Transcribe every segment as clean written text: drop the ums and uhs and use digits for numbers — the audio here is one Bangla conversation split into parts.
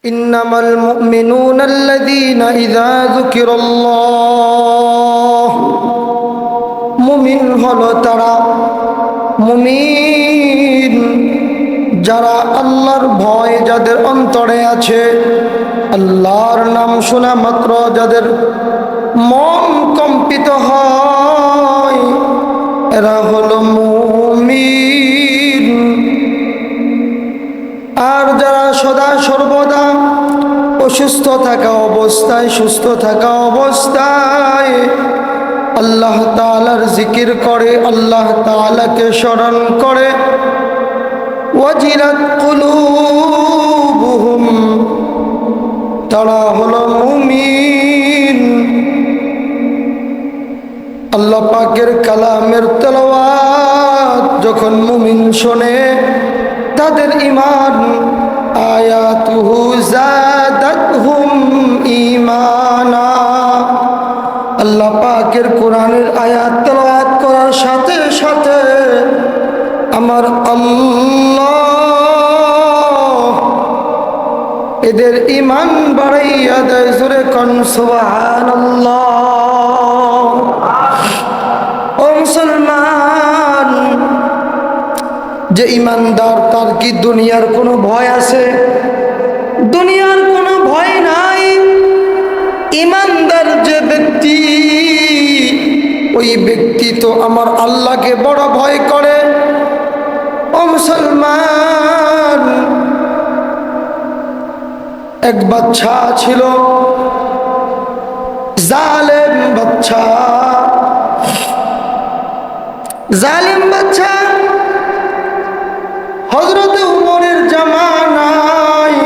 ইন্নামাল মুমিনুনা আল্লাযীনা ইযা যুকিরাল্লাহ, মুমিন হলো তারা, মুমিন যারা আল্লাহর ভয় যাদের অন্তরে আছে, আল্লাহর নাম শোনা মাত্র যাদের মন কম্পিত হয়, এরা হলো মুমিন। আর যারা সদা সর্বদা অসুস্থ থাকা অবস্থায়, সুস্থ থাকা অবস্থায় আল্লাহ তাআলার জিকির করে, আল্লাহ তাআলাকে স্মরণ করে, ওয়াজিলাত কুলুবুহুম, তারা হলো মুমিন। আল্লাহ পাকের কালামের তেলাওয়াত যখন মুমিন শোনে, তাদের ঈমান আয়াতুহু যাদাতহুম ঈমানা। আল্লাহ পাকের কোরআনের আয়াত তেলাওয়াত করার সাথে সাথে আমার আল্লাহ এদের ঈমান বাড়াইয়া দেয়। জোরে কোন সুবহানাল্লাহ। ও মুসলমান, যে ঈমানদার তার কি দুনিয়ার কোনো ভয় আছে? দুনিয়ার কোনো ভয় নাই। ঈমানদার যে ব্যক্তি, ওই ব্যক্তি তো আমার আল্লাহকে বড় ভয় করে। ও মুসলমান, এক বাচ্চা ছিল, জালেম বাচ্চা, জালেম বাচ্চা। হযরত উমরের জামানায়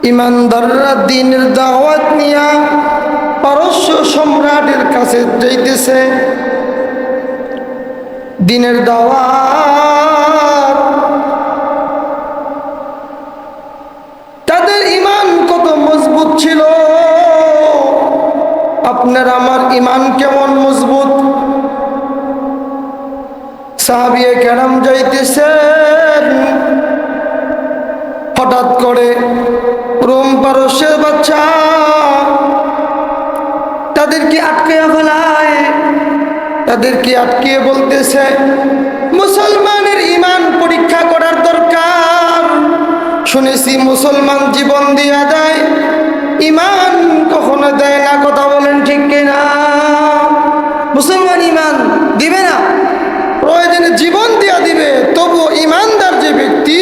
ঈমানদাররা দ্বীনের দাওয়াত নিয়া পারস্য সম্রাটের কাছে যাইতেছে। দ্বীনের দাওয়াত, তাদের ঈমান কত মজবুত ছিল। আপনার আমার ঈমান কেমন মজবুত? সাহাবিয়ে কেরাম যাইতেছেন, হঠাৎ করে রোম পারস্যের বাচ্চা তাদেরকে আটকাইয়া ফেলায়। তাদেরকে আটকিয়ে বলতেছে, মুসলমানের ঈমান পরীক্ষা করার দরকার। শুনেছি মুসলমান জীবন দিয়া দেয়, ঈমান কখনো দেয় না। কথা বলেন ঠিক কিনা? মুসলমান ঈমান দিবে না, প্রয়োজনে জীবন দিয়া দিবে, তবুও ঈমানদার যে ব্যক্তি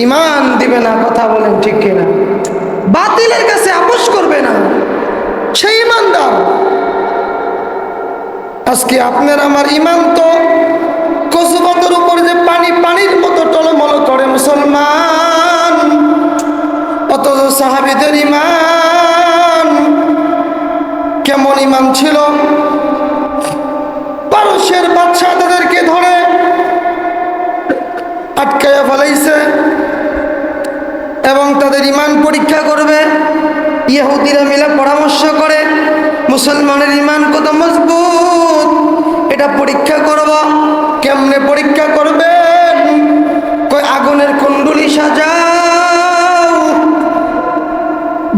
ঈমান দিবে না। কথা বলেন ঠিক কিনা? বাতিলের কাছে আপোষ করবে না, সেই ঈমানদার। আজকে আপনার আমার ঈমান তো কসুবতের উপর যে পানির মতো টলমল করে মুসলমান, অথচ সাহাবীদের ঈমান কেমন ঈমান ছিল? পারস্যের বাদশা তাদেরকে ধরে আটকাইয়া ফেলাইছে এবং তাদের ঈমান পরীক্ষা করবে। ইহুদিরা মিলে পরামর্শ করে, মুসলমানের ঈমান কত মজবুত, এটা পরীক্ষা করব। কেমনে পরীক্ষা করবেন? কই আগুনের কুণ্ডুলি সাজাও।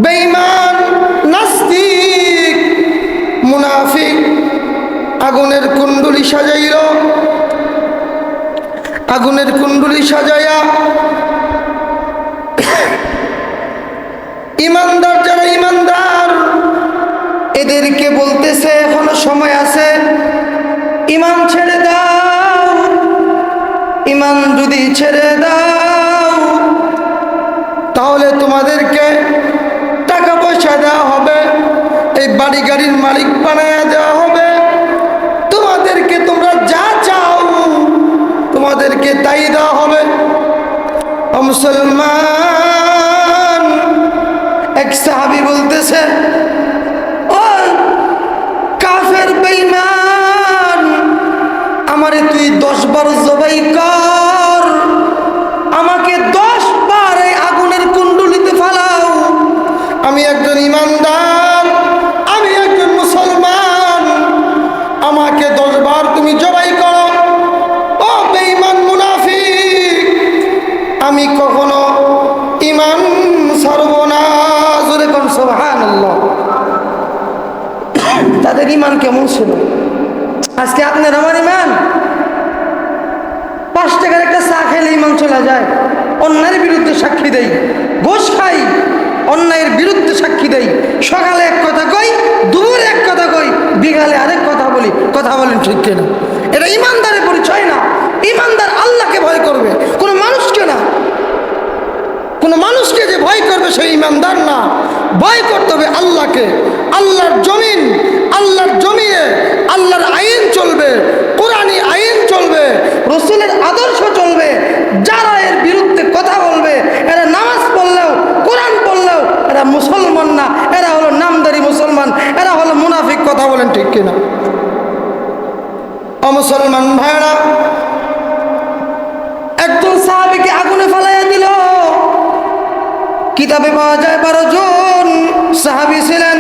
বেঈমান, নাস্তিক, মুনাফিক আগুনের কুণ্ডুলি সাজাইল। আগুনের কুণ্ডুলি সাজাইয়া ঈমানদার যারা ঈমানদার, এদেরকে বলতেছে এখনো সময় আছে, ঈমান ছেড়ে দাও। ঈমান যদি ছেড়ে দাও তাহলে তোমাদেরকে টাকা পয়সা দেওয়া হবে, এই বাড়ি গাড়ির মালিক বানায়া দেওয়া হবে, তোমাদেরকে তোমরা যা চাও তোমাদেরকে তাই দেওয়া হবে। ও মুসলমান, এক সাহাবী বলতেছে, ও কাফের বেঈমান, আমারে তুই 10 বার জবাই কর, আমাকে 10 বার এই আগুনের কুণ্ডুলিতে ফালাও। আমি একজন ঈমানদার, আমি একজন মুসলমান, আমাকে 10 বার তুমি জবাই করো। ও বেঈমান মুনাফিক, আমি কখনো কখনো ইমান ছাড়ব না। জোরে কোন সুবহানাল্লাহ। তাদের ইমান কেমন ছিল? আজকে আপনার আমার ইমান 5 টাকার একটা চা খেলে ইমান চলে যায়। অন্যায়ের বিরুদ্ধে সাক্ষী দেই, ঘুষ খাই, অন্যায়ের বিরুদ্ধে সাক্ষী দেই, সকালে এক কথা কই, দুপুরে এক কথা কই, বিকালে আরেক কথা বলি। কথা বলেন ঠিক কিনা? এটা ইমানদারের পরিচয় না। ইমানদার আল্লাহকে ভয় করবে, কোনো মানুষকে না। কোনো মানুষকে যে ভয় করবে সে ইমানদার না। ভয় করতে হবে আল্লাহকে। আল্লাহর জমিন, আল্লাহর জমিনে আল্লাহর আইন চলবে, কোরআনী আইন চলবে, রাসূলের আদর্শ চলবে। যারা এর বিরুদ্ধে কথা বলবে, এরা নামাজ পড়লেও, কোরআন পড়লেও এরা মুসলমান না, এরা হলো নামদারি মুসলমান, এরা হলো মুনাফিক। কথা বলেন ঠিক কিনা? অমুসলমান ভাইরা, একজন সাহাবীকে আগুনে ফেলাইয়া দিল। কিতাবে পাওয়া যায় 12 জন সাহাবী ছিলেন।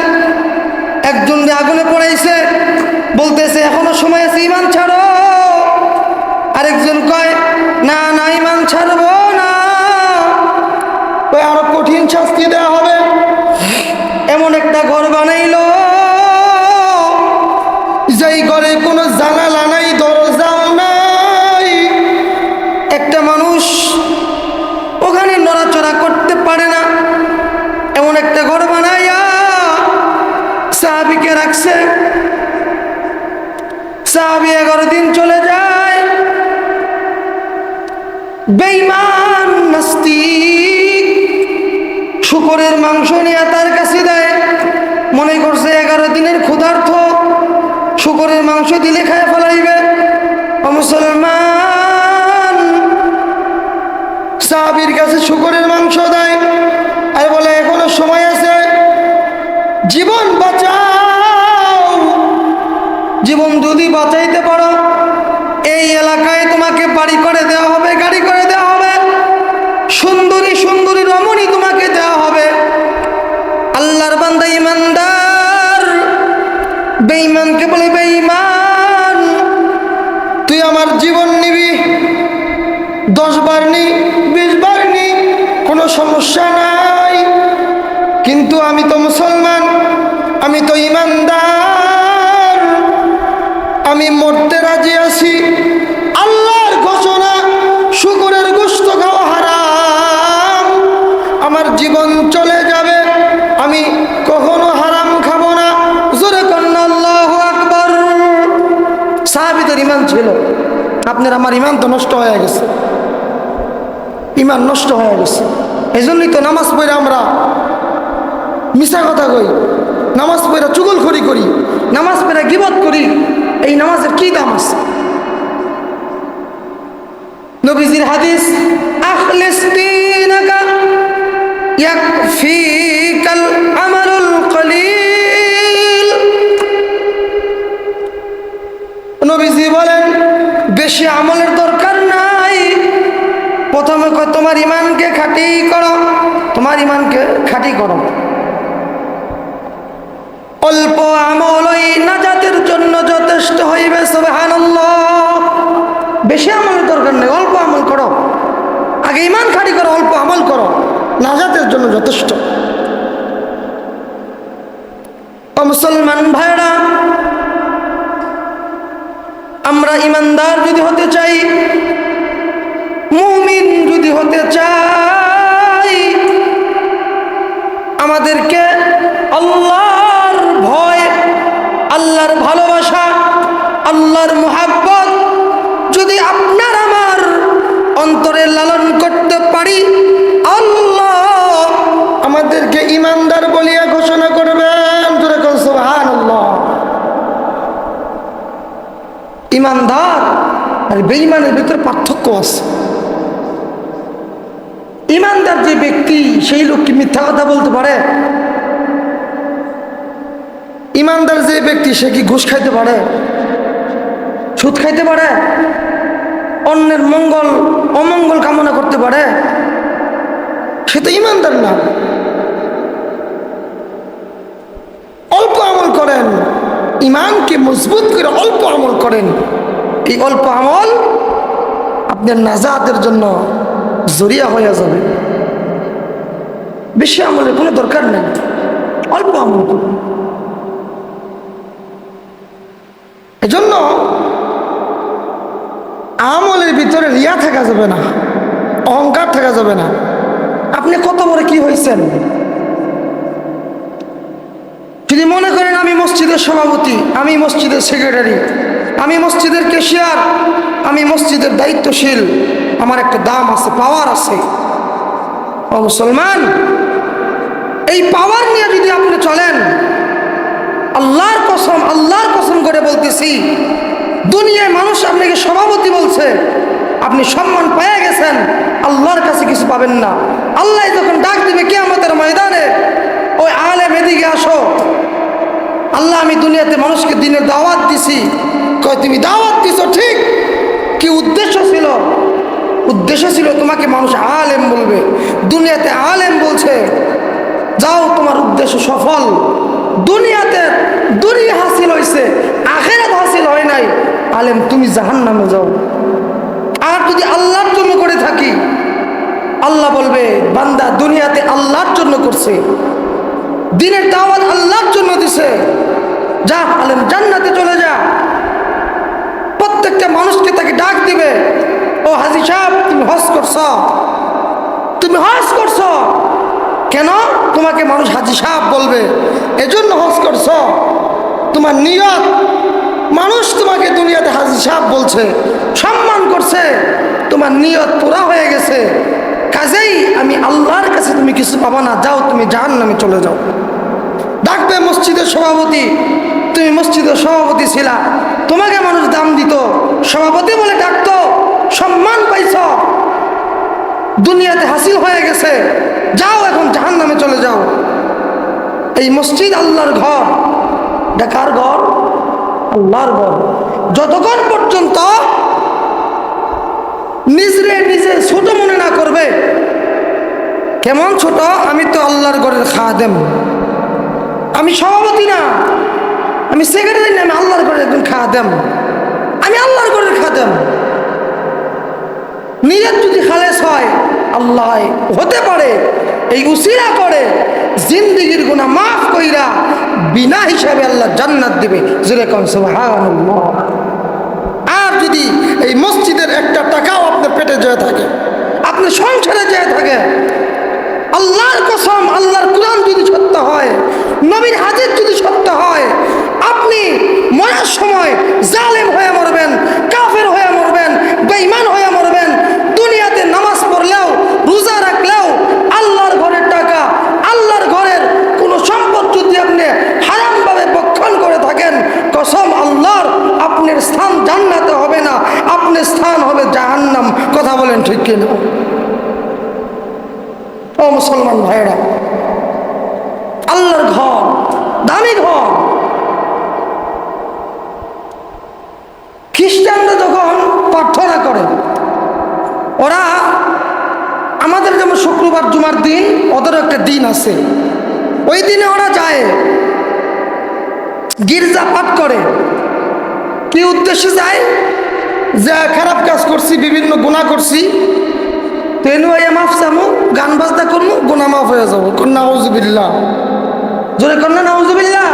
একজন আগুনে পড়াইছে, বলতেছে এখনো সময় আছে, ইমান ছাড়ো। আরেকজন কয় না না, ইমান ছাড়বো না, ওই আরো কঠিন শাস্তি দেওয়া হবে। এমন একটা ঘর বানাইলো, যেই ঘরে কোনো জানালা নাই, দরজাও নাই, একটা মানুষ ওখানে নড়াচড়া করতে পারে না। এমন একটা ঘর বানাইয়া সাহাবীকে রাখছে। সাহাবী 11 দিন চলে যায়। বেঈমান নাস্তিক শূকরের মাংস নিয়ে তার কাছে দেয়। মনে করছে 11 দিনের ক্ষুধার্ত, শূকরের মাংস দিলে খায় ফেলাইবে। মুসলমান সাহাবীর কাছে শূকরের মাংস দেয় আর বলে এখনো সময় আছে, জীবন বাঁচাও। জীবন যদি বাঁচাইতে পারো, এই এলাকায় তোমাকে বাড়ি করে দেওয়া হবে, গাড়ি করে দেওয়া হবে, সুন্দরী সুন্দরী রমণী তোমাকে দেওয়া হবে। আল্লাহর বান্দা ইমানদার বেঈমানকে বলে, বেঈমান তুই আমার জীবন নিবি, 10 বার নি, 20 বার নি, কোনো সমস্যা নাই, কিন্তু আমি তো মুসলমান, আমি তো ইমানদার, আমি মরতে রাজি আছি। আল্লাহর ঘোষণা, শূকরের গোশত খাওয়া হারাম, আমার জীবন চলে যাবে, আমি কখনো হারাম খাবো না। জোরে কন্না আল্লাহু আকবার। সাহাবীদের ঈমান ছিল। আপনার আমার ঈমান তো নষ্ট হয়ে গেছে, ঈমান নষ্ট হয়ে গেছে। এই জন্যই তো নামাজ পড়ে আমরা মিছা কথা কই, নামাজ পড়ে চুগলখড়ি করি, নামাজ পড়ে গীবত করি। এই নামাজের কি দাম আছে? নবীজির হাদিস, আখলিস দীনাকা ইয়াকফিকাল আমালুল কলিল। নবীজি বলেন বেশি আমলের দরকার নাই। প্রথমে তোমার ঈমানকে খাঁটি করো, তোমার ঈমানকে খাঁটি করো। অল্প আমল ওই নাজাতের জন্য যথেষ্ট হইবে। সুবহানাল্লাহ। বেশি আমলের দরকার নেই, অল্প আমল করো। আগে ঈমান খাঁটি করো, অল্প আমল করো, নাজাতের জন্য যথেষ্ট। মুসলমান ভাইরা, আমরা ঈমানদার যদি হতে চাই, মুমিন যদি হতে চাই, আমাদেরকে আল্লাহর ভয়, আল্লাহর ভালোবাসা, আল্লাহর মুহাব্বত যদি আপনার আমার অন্তরে লালন করতে পারি, আল্লাহ আমাদেরকে ঈমানদার বলিয়া ঘোষণা করবেন। সুবহানাল্লাহ। ঈমানদার আর বেঈমানের ভিতরে পার্থক্য আছে। ঈমানদার যে ব্যক্তি, সেই লোক কি মিথ্যা কথা বলতে পারে? ঈমানদার যে ব্যক্তি, সে কি ঘুষ খাইতে পারে, সুদ খাইতে পারে, অন্যের মঙ্গল অমঙ্গল কামনা করতে পারে? সে তো ঈমানদার না। অল্প আমল করেন, ঈমানকে মজবুত করে অল্প আমল করেন। এই অল্প আমল আপনার নাজাতের জন্য জরিয়া হয়ে যাবে। বেশি আমলের কোনো দরকার নেই, অল্প আমল করুন। এজন্য আমলের ভিতরে রিয়া থাকা যাবে না, অহংকার থাকা যাবে না। আপনি কত বড় কি হয়েছেন, যদি মনে করেন আমি মসজিদের সভাপতি, আমি মসজিদের সেক্রেটারি, আমি মসজিদের ক্যাশিয়ার, আমি মসজিদের দায়িত্বশীল, আমার একটা দাম আছে, পাওয়ার আছে। ও মুসলমান, এই পাওয়ার নিয়ে যদি আপনি চলেন, আল্লাহর কসম করে বলতেছি, দুনিয়ায় মানুষ আপনাকে সভাপতি বলছে, আপনি সম্মান পেয়ে গেছেন, আল্লাহর কাছে কিছু পাবেন না। আল্লাহ যখন ডাক দিবে কিয়ামতের ময়দানে, ওই আলেম এদিকে আসো, আল্লাহ আমি দুনিয়াতে মানুষকে দিনের দাওয়াত দিছি। কয় তুমি দাওয়াত দিছো ঠিক, কি উদ্দেশ্য ছিল? উদ্দেশ্য ছিল তোমাকে মানুষ আলেম বলবে, দুনিয়াতে আলেম বলছে, যাও তোমার উদ্দেশ্য সফল। দুনিয়াতে দুনিয়া হাসিল হয়েছে, আখিরাত হাসিল হয় নাই, আলেম তুমি জাহান্নামে যাও। আর যদি আল্লাহর জন্য করে থাকি, আল্লাহ বলবে বান্দা দুনিয়াতে আল্লাহর জন্য করছে, দিনের দাওয়াত আল্লাহর জন্য দিছে, যা আলেম জান্নাতে চলে যা। প্রত্যেকটা মানুষকে তাকে ডাক দিবে, ও হাজী সাহেব তুমি হজ করছ, তুমি হজ করছ কেন? তোমাকে মানুষ হাজী সাহেব বলবে, এজন্য হজ করছ। তোমার নিয়ত, মানুষ তোমাকে দুনিয়াতে হাজী সাহেব বলছে, সম্মান করছে, তোমার নিয়ত পুরা হয়ে গেছে। কাজেই আমি আল্লাহর কাছে তুমি কিছু পাবা না, যাও তুমি জাহান্নামে চলে যাও। ডাকবে মসজিদের সভাপতি, তুমি মসজিদের সভাপতি ছিলা, তোমাকে মানুষ দাম দিত, সভাপতি বলে ডাকতো, সম্মান পাইছ, দুনিয়াতে হাসিল হয়ে গেছে, যাও এখন জাহান্নামে চলে যাও। এই মসজিদ আল্লাহর ঘর, কার ঘর? আল্লাহর ঘর। যতক্ষণ পর্যন্ত নিজে ছোট মনে না করবে, কেমন ছোট? আমি তো আল্লাহর ঘরের খাদেম, আমি সভাপতি না, আমি সেক্রেটারি না, আমি আল্লাহর ঘরের একজন খাদেম, আমি আল্লাহর ঘরের খাদেম। নিয়ত যদি খালেস হয়, আল্লাহ হতে পারে এই উসিলা করে জিন্দেগির গুনাহ মাফ কইরা বিনা হিসাবে আল্লাহ জান্নাত দিবে। যেরকম সুবহানাল্লাহ। আর যদি এই মসজিদের একটা টাকাও আপনার পেটে যেয়ে থাকে, আপনার সংসারে যেয়ে থাকে, আল্লাহর কসম, আল্লাহর কুরআন যদি সত্য হয়, নবীর হাদিস যদি সত্য হয়, আপনি মরার সময় জালেম হয়ে মরবেন, কাফের হয়ে মরবেন, বেঈমান হয়ে মরবেন। দুনিয়াতে নামাজ পড়লেও, রোজা রাখলেও, আল্লাহর ঘরের টাকা, আল্লাহর ঘরের কোনো সম্পদ যদি আপনি হারামভাবে ভক্ষণ করে থাকেন, কসম আল্লাহর, আপনার স্থান জান্নাতে হবে না, আপনার স্থান হবে জাহান্নাম। কথা বলেন ঠিক কিনা? ও মুসলমান ভাইরা, আল্লাহর ঘর, দামি ঘর। খ্রিস্টানরা যখন প্রার্থনা করে, ওরা আমাদের যেমন শুক্রবার জুমার দিন, ওদেরও একটা দিন আছে, ওই দিনে ওরা যায় গির্জা পাঠ করে। কি উদ্দেশ্যে যায়? যে খারাপ কাজ করছি, বিভিন্ন গুনাহ করছি, তেনু মাফ চামু, গান বাজনা করবো, গুনাহ মাফ হয়ে যাবো। নাউজুবিল্লাহ, জোরে কন্যা নাউজুবিল্লাহ।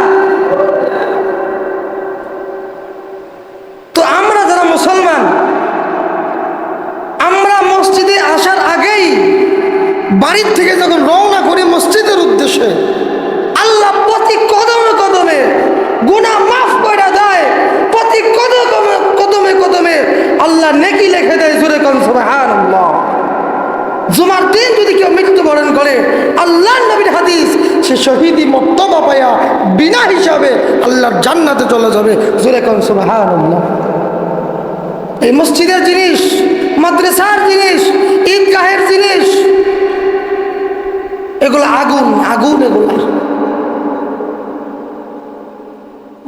তো আমরা যারা মুসলমান, আমরা মসজিদে আসার আগেই বাড়ির থেকে যখন রওনা করি মসজিদের উদ্দেশ্যে, আল্লাহ প্রতি কদমে কদমে গুনাহ মাফ করে দেয়, প্রতি কদমে কদমে আল্লাহ নেকি লিখে দেয়। জোরে কোন সুবহানাল্লাহ। জুমার দিন যদি কেউ মৃত্যুবরণ করে, আল্লাহর নবীর হাদিস, সে শহীদি মর্তবা পায়া বিনা হিসাবে আল্লাহর জান্নাতে চলে যাবে। জোরে কোন সুবহানাল্লাহ। এই মসজিদের জিনিস, মাদ্রাসার জিনিস, ঈদগাহের জিনিস, এগুলো আগুন, আগুন এগুলো।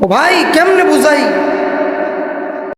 ও ভাই কেমনে বুঝাই?